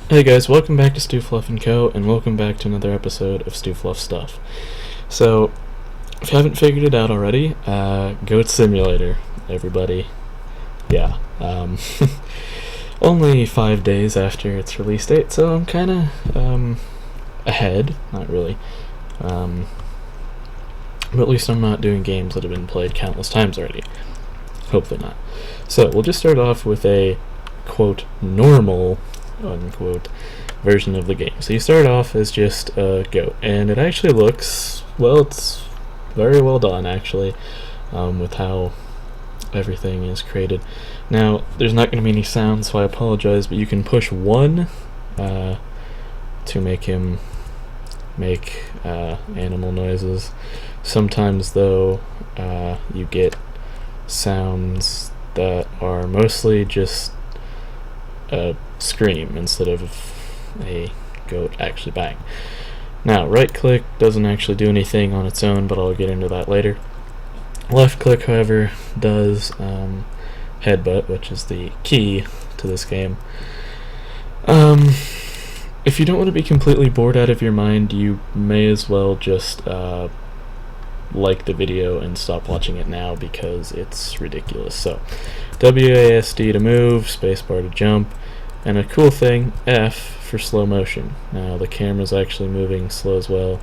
Hey guys, welcome back to StuFluff & Co. and welcome back to another episode of StuFluff Stuff. So, if you haven't figured it out already, Goat Simulator, everybody. Yeah, only 5 days after its release date, so I'm kinda, ahead, not really. But at least I'm not doing games that have been played countless times already. Hopefully not. So, we'll just start off with a, quote, normal unquote version of the game. So you start off as just a goat, and it actually looks, well, it's very well done actually, with how everything is created. Now there's not going to be any sound, so I apologize, but you can push 1 to make him make animal noises. Sometimes though you get sounds that are mostly just a scream instead of a goat actually bang. Now right click doesn't actually do anything on its own, but I'll get into that later. Left click however does headbutt, which is the key to this game. If you don't want to be completely bored out of your mind, you may as well just like the video and stop watching it now because it's ridiculous. So WASD to move, spacebar to jump, and a cool thing, F for slow motion. Now the camera's actually moving slow as well,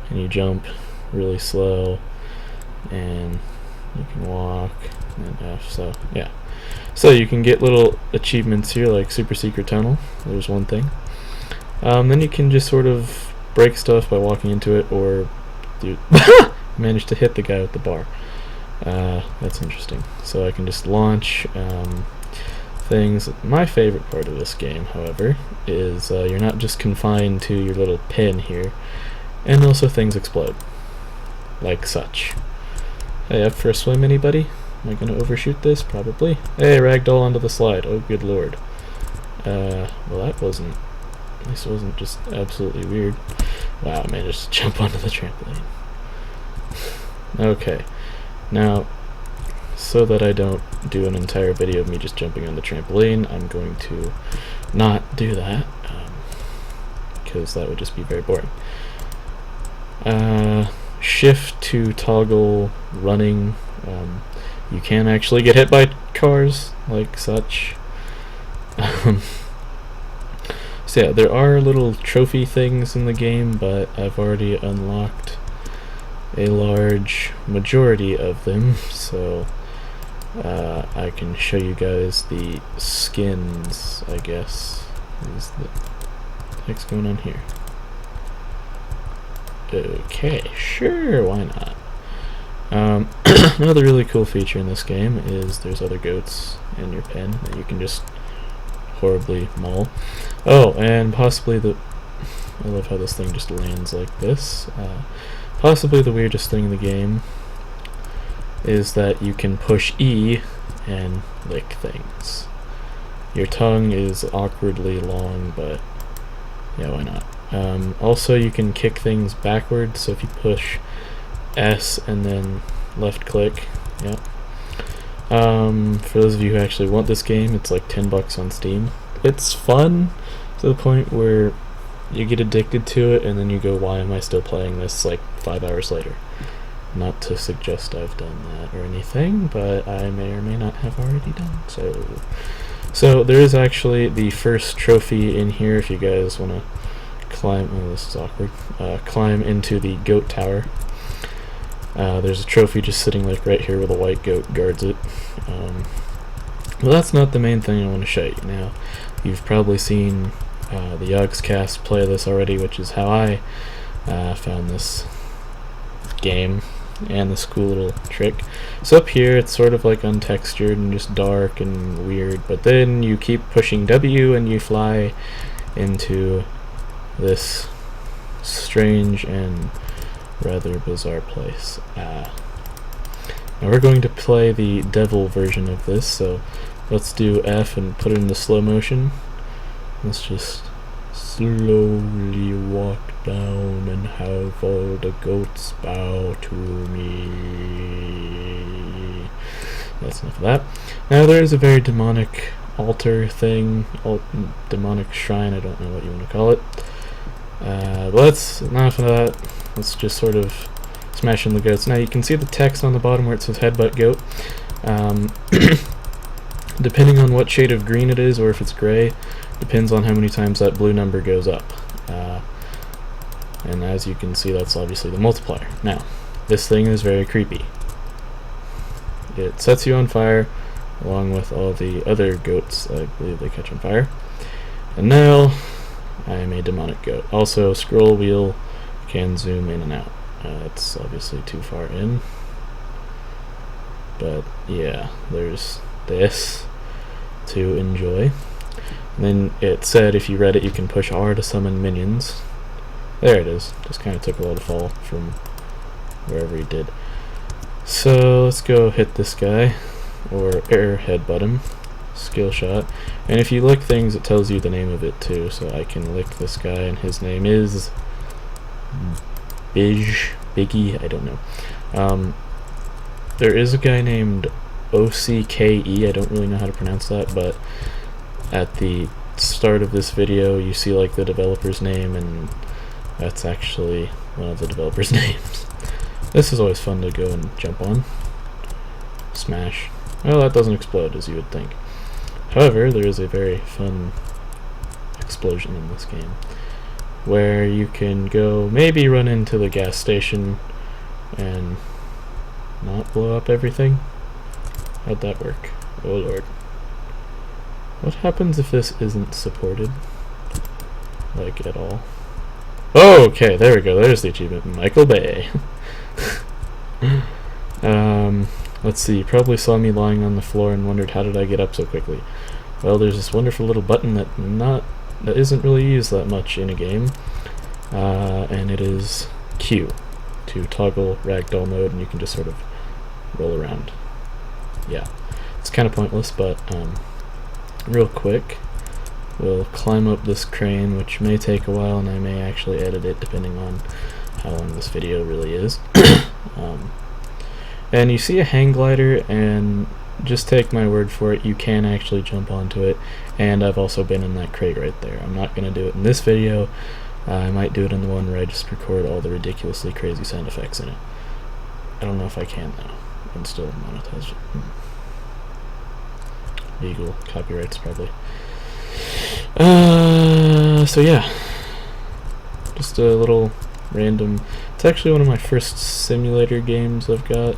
and you jump really slow, and you can walk, and F, so yeah. So you can get little achievements here like super secret tunnel, there's one thing. Then you can just sort of break stuff by walking into it, or do manage to hit the guy with the bar. That's interesting. So I can just launch things. My favorite part of this game, however, is you're not just confined to your little pin here, and also things explode. Like such. Hey, up for a swim, anybody? Am I gonna overshoot this? Probably. Hey, ragdoll onto the slide. Oh, good lord. Well, that wasn't... This wasn't just absolutely weird. Wow, I managed to jump onto the trampoline. Okay, now, so that I don't do an entire video of me just jumping on the trampoline, I'm going to not do that, because that would just be very boring. Shift to toggle running. You can actually get hit by cars, like such. So yeah, there are little trophy things in the game, but I've already unlocked a large majority of them, so I can show you guys the skins, I guess. What the heck's going on here? Okay, sure, why not? Another really cool feature in this game is there's other goats in your pen that you can just horribly maul. Oh, and possibly I love how this thing just lands like this. Possibly the weirdest thing in the game is that you can push E and lick things. Your tongue is awkwardly long, but yeah, why not? Also, you can kick things backwards, so if you push S and then left click, yeah. For those of you who actually want this game, it's like $10 on Steam. It's fun to the point where you get addicted to it and then you go, why am I still playing this like 5 hours later? Not to suggest I've done that or anything, but I may or may not have already done so there is actually the first trophy in here if you guys want to climb. Oh, this is awkward. Climb into the goat tower. There's a trophy just sitting like right here with a white goat guards it. Well, that's not the main thing I want to show you. Now, you've probably seen the Yogscast play this already, which is how I found this game and this cool little trick. So up here it's sort of like untextured and just dark and weird, but then you keep pushing W and you fly into this strange and rather bizarre place. Now we're going to play the devil version of this, so let's do F and put it into slow motion. Let's just slowly walk down and have all the goats bow to me. That's enough of that. Now there is a very demonic altar thing, demonic shrine, I don't know what you want to call it. But let's, enough of that, let's just sort of smash in the goats. Now you can see the text on the bottom where it says headbutt goat. Depending on what shade of green it is, or if it's gray, depends on how many times that blue number goes up. And as you can see, that's obviously the multiplier. Now, this thing is very creepy. It sets you on fire, along with all the other goats. I believe they catch on fire. And now, I am a demonic goat. Also, scroll wheel can zoom in and out. It's obviously too far in. But yeah, there's this to enjoy. And then it said if you read it, you can push R to summon minions. There it is. Just kind of took a little fall from wherever he did. So let's go hit this guy, or air headbutt him. Skill shot. And if you lick things, it tells you the name of it too. So I can lick this guy, and his name is Biggie, I don't know. There is a guy named OCKE, I don't really know how to pronounce that, but at the start of this video you see like the developer's name, and that's actually one of the developer's names. This is always fun to go and jump on. Smash. Well, that doesn't explode as you would think. However, there is a very fun explosion in this game, where you can go maybe run into the gas station and not blow up everything. How'd that work? Oh lord. What happens if this isn't supported? Like, at all? Oh, okay, there we go. There's the achievement. Michael Bay. Let's see. You probably saw me lying on the floor and wondered how did I get up so quickly. Well, there's this wonderful little button that isn't really used that much in a game, and it is Q to toggle ragdoll mode, and you can just sort of roll around. Yeah, it's kind of pointless, but real quick, we'll climb up this crane, which may take a while, and I may actually edit it depending on how long this video really is. And you see a hang glider, and just take my word for it, you can actually jump onto it, and I've also been in that crate right there. I'm not going to do it in this video. I might do it in the one where I just record all the ridiculously crazy sound effects in it. I don't know if I can though, and still monetize it. Legal copyrights probably. So yeah, just a little random. It's actually one of my first simulator games I've got.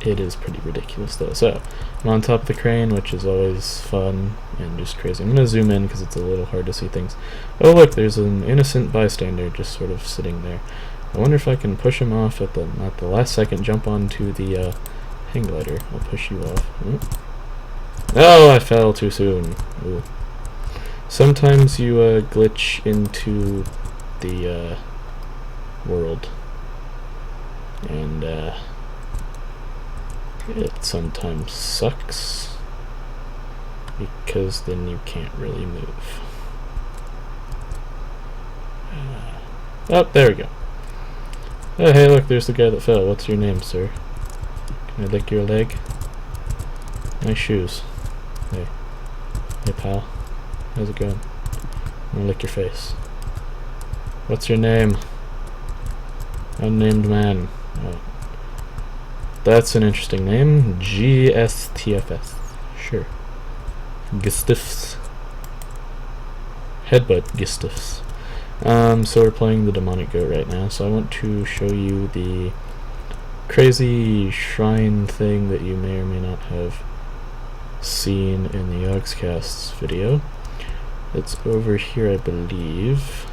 It is pretty ridiculous though. So I'm on top of the crane, which is always fun and just crazy. I'm gonna zoom in because it's a little hard to see things. Oh look, there's an innocent bystander just sort of sitting there. I wonder if I can push him off at the last second. Jump onto the hang glider. I'll push you off. Oh, I fell too soon. Ooh. Sometimes you glitch into the world, and it sometimes sucks because then you can't really move. Oh, there we go. Oh, hey, look, there's the guy that fell. What's your name, sir? Can I lick your leg? Nice shoes. Hey. Hey, pal. How's it going? I'm gonna lick your face. What's your name? Unnamed man. Oh. That's an interesting name. GSTFS. Sure. Gistifs. Headbutt Gistifs. So we're playing the demonic goat right now, so I want to show you the crazy shrine thing that you may or may not have seen in the Yogscast's video. It's over here, I believe.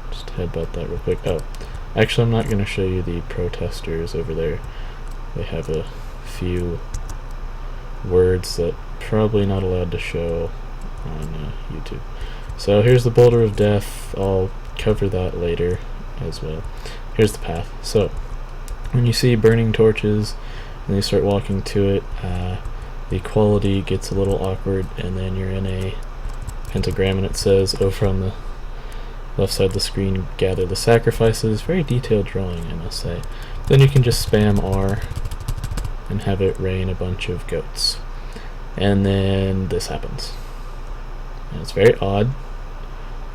Just headbutt that real quick. Oh, actually I'm not going to show you the protesters over there. They have a few words that probably not allowed to show on YouTube. So here's the boulder of death. I'll cover that later as well. Here's the path. So when you see burning torches and you start walking to it, the quality gets a little awkward, and then you're in a pentagram, and it says over on the left side of the screen, gather the sacrifices. Very detailed drawing, I must say. Then you can just spam R and have it rain a bunch of goats. and then this happens. And it's very odd,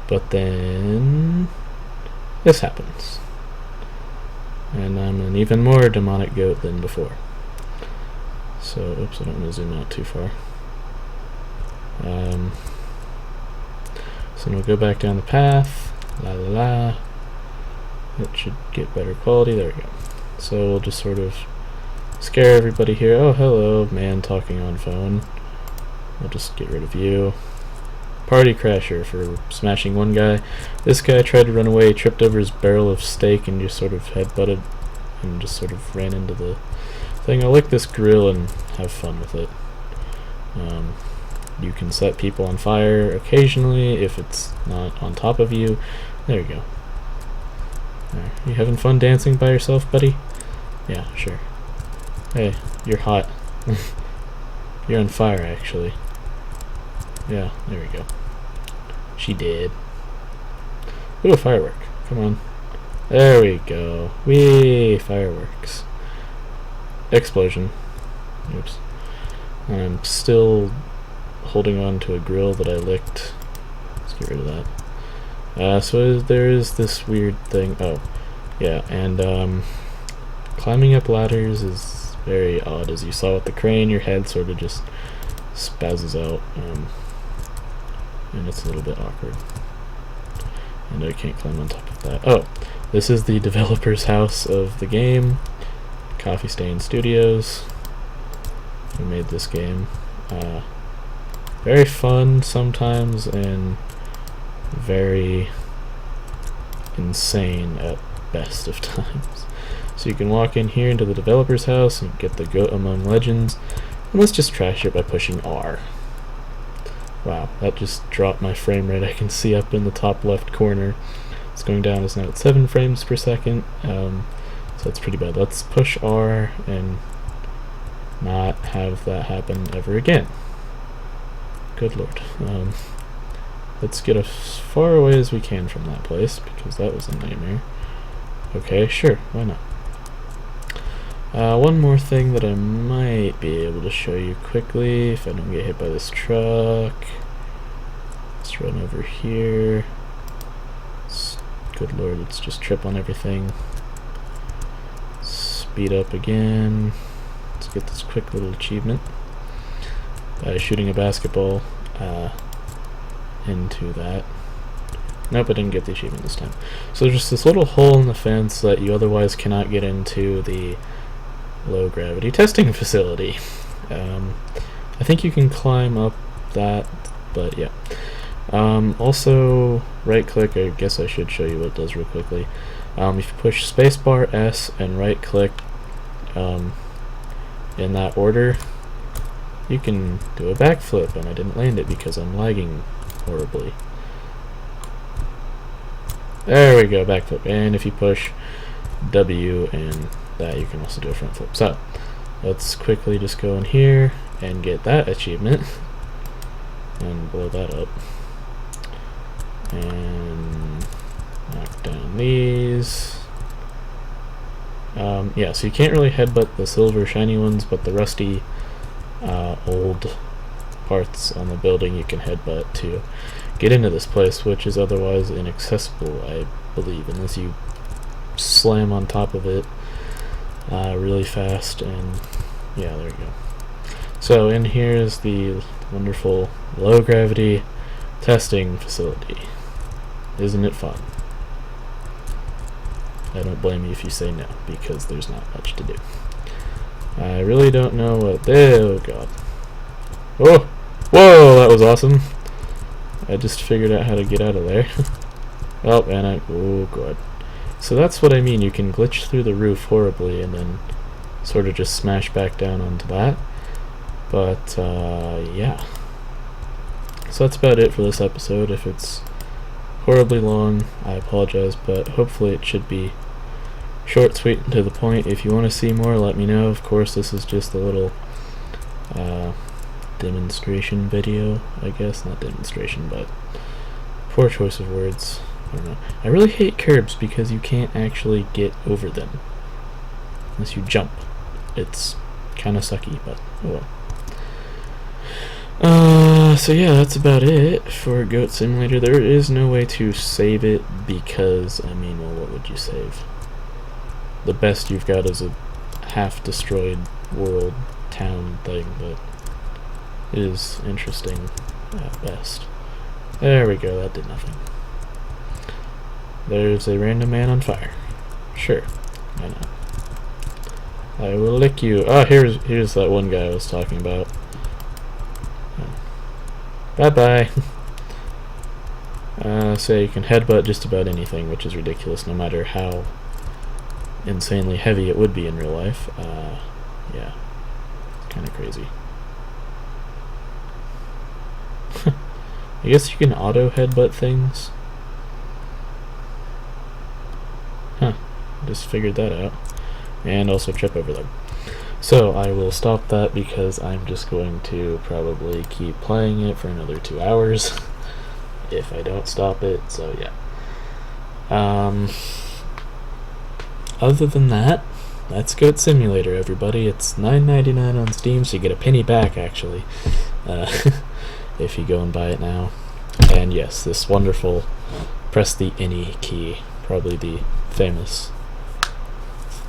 but then this happens. And I'm an even more demonic goat than before. So, oops, I don't want to zoom out too far. So we'll go back down the path. La la la. It should get better quality. There we go. So we'll just sort of scare everybody here. Oh, hello, man talking on phone. We'll just get rid of you. Party crasher for smashing one guy. This guy tried to run away, tripped over his barrel of steak, and just sort of headbutted and just sort of ran into the thing. I'll lick this grill and have fun with it. You can set people on fire occasionally if it's not on top of you. There you go. There. You having fun dancing by yourself, buddy? Yeah, sure. Hey, you're hot. You're on fire, actually. Yeah, there we go. She did. Ooh, a firework. Come on. There we go. Whee! Fireworks. Explosion. Oops. I'm still holding on to a grill that I licked. Let's get rid of that. So there is this weird thing. Oh, yeah, and climbing up ladders is very odd. As you saw with the crane, your head sort of just spazzes out, and it's a little bit awkward. And I can't climb on top of that. Oh, this is the developer's house of the game, Coffee Stain Studios, who made this game. Very fun sometimes and very insane at best of times. So you can walk in here into the developer's house and get the Goat Among Legends. And let's just trash it by pushing R. Wow, that just dropped my frame rate. I can see up in the top left corner. It's going down. It's now at 7 frames per second. So that's pretty bad. Let's push R and not have that happen ever again. Good lord. Let's get as far away as we can from that place, because that was a nightmare. Okay, sure, why not? One more thing that I might be able to show you quickly, if I don't get hit by this truck. Let's run over here. Good lord, let's just trip on everything. Speed up again. Let's get this quick little achievement by shooting a basketball into that. Nope, I didn't get the achievement this time. So there's just this little hole in the fence that you otherwise cannot get into the low gravity testing facility. I think you can climb up that, but yeah. Also, right click, I guess I should show you what it does real quickly. If you push spacebar, S, and right click in that order, you can do a backflip, and I didn't land it because I'm lagging horribly. There we go, backflip. And if you push W and that, you can also do a front flip. So let's quickly just go in here and get that achievement and blow that up. And knock down these. Yeah, so you can't really headbutt the silver shiny ones, but the rusty old parts on the building you can headbutt to get into this place, which is otherwise inaccessible, I believe, unless you slam on top of it really fast. And yeah, there we go. So in here is the wonderful low gravity testing facility. Isn't it fun? I don't blame you if you say no, because there's not much to do. I really don't know what... Oh god. Oh! Whoa, that was awesome. I just figured out how to get out of there. Oh, and I... Oh god. So that's what I mean, you can glitch through the roof horribly and then sort of just smash back down onto that. But, yeah. So that's about it for this episode. If it's horribly long, I apologize, but hopefully it should be short, sweet, and to the point. If you want to see more, let me know. Of course, this is just a little demonstration video, I guess. Not demonstration, but poor choice of words. I don't know. I really hate curbs because you can't actually get over them unless you jump. It's kind of sucky, but oh well. So yeah, that's about it for Goat Simulator. There is no way to save it because, I mean, well, what would you save? The best you've got is a half-destroyed world town thing, but it is interesting at best. There we go, that did nothing. There's a random man on fire. Sure, why not? I will lick you. Oh, here's that one guy I was talking about. Bye-bye. So you can headbutt just about anything, which is ridiculous, no matter how insanely heavy it would be in real life. Yeah, it's kind of crazy. I guess you can auto headbutt things. Huh, just figured that out. And also trip over them. So I will stop that because I'm just going to probably keep playing it for another 2 hours if I don't stop it, so yeah. Other than that, that's Goat Simulator, everybody. It's $9.99 on Steam, so you get a penny back, actually, if you go and buy it now. And yes, this wonderful press the any key, probably the famous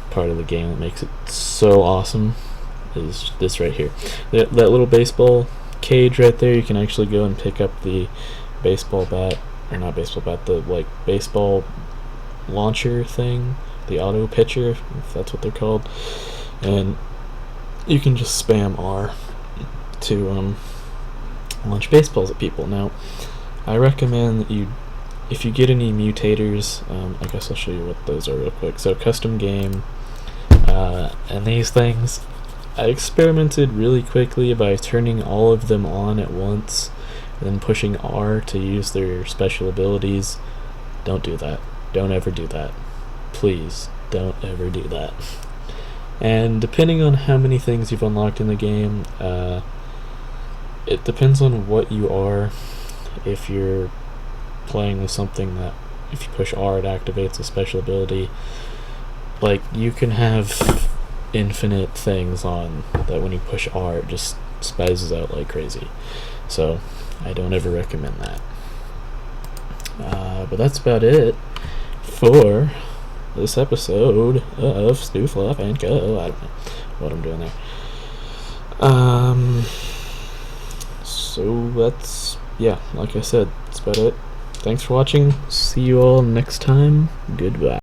part of the game that makes it so awesome, is this right here. That little baseball cage right there, you can actually go and pick up the baseball bat, or not baseball bat, the like baseball launcher thing, the auto pitcher, if that's what they're called, and you can just spam R to launch baseballs at people. Now, I recommend that you, if you get any mutators, I guess I'll show you what those are real quick. So custom game, and these things, I experimented really quickly by turning all of them on at once, and then pushing R to use their special abilities. Don't do that. Don't ever do that. Please, don't ever do that. And depending on how many things you've unlocked in the game, it depends on what you are. If you're playing with something that, if you push R, it activates a special ability. Like, you can have infinite things on that when you push R, it just spazzes out like crazy. So, I don't ever recommend that. But that's about it for this episode of StuFluff and Go. I don't know what I'm doing there. So that's, yeah, like I said, that's about it. Thanks for watching. See you all next time. Goodbye.